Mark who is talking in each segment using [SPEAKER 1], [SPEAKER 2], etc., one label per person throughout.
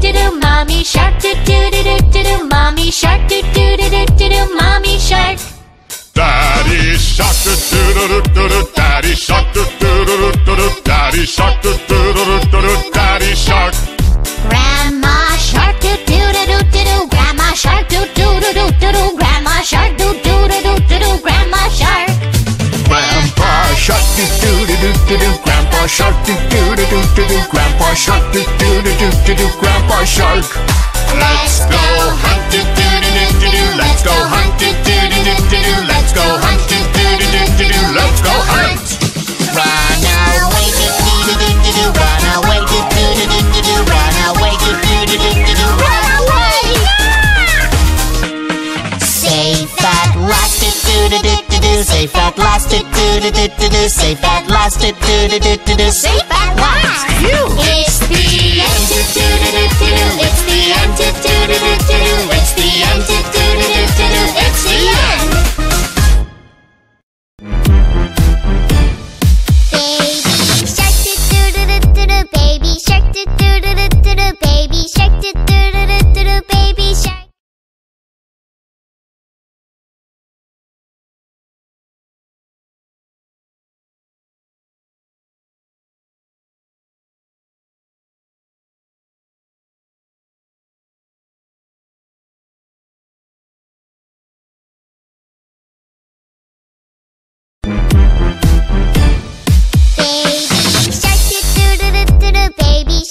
[SPEAKER 1] do do. Mommy shark do do do do do do. Mommy shark do do do do do do. Mommy shark.
[SPEAKER 2] Daddy shark do do do do do. Daddy shark do do do do do. Daddy shark do do do do do. Daddy shark.
[SPEAKER 1] Grandma shark do do do do do do. Grandma shark do do do do do do. Grandma shark do do do do do do. Grandma shark.
[SPEAKER 2] Grandpa shark do do do do do. Grandpa shark do do do do do. Grandpa shark do do do do do. Grandpa shark. Let's go hunt do do do do do. Let's go hunt do do do do do. Let's go hunt do do do do do. Let's go hunt.
[SPEAKER 1] Run away do do do do do. Run away do do do do do. Run away do do do do do. Run away. Safe at last do do do do do. Safe at last do do do do do. Safe at last do do do do do. Safe at last. It's the end do do do do do. It's the end do do do do do. It's the end do do do do do. It's the end. Baby shark do do do do do do. Baby shark do do do do do do. Baby shark. Baby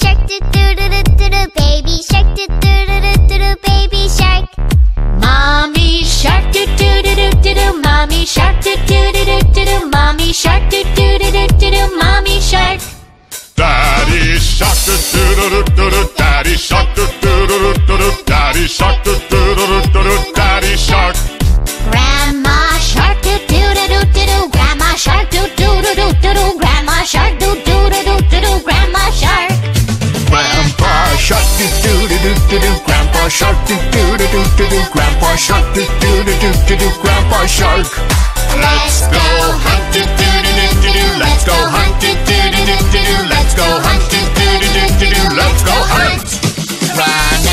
[SPEAKER 1] shark do do do do do do. Baby shark do do do do do do. Baby shark. Mommy shark do do do do do do. Mommy shark do do do do do do. Mommy shark do do do do do do. Mommy shark.
[SPEAKER 2] Daddy shark do do do do do. Daddy shark do do do do do. Daddy shark do do do do do. Daddy shark.
[SPEAKER 1] Grandma shark do do do do do do. Grandma shark do do do do do do. Grandma shark do do do do do do. Grandma shark.
[SPEAKER 2] Grandpa shark do do do do do. Grandpa shark do do do do do. Grandpa shark do do do do do. Grandpa shark. Let's go hunt do do do do do. Let's go hunt do do do do do. Let's go hunt do do do do do. Let's go hunt.
[SPEAKER 1] Run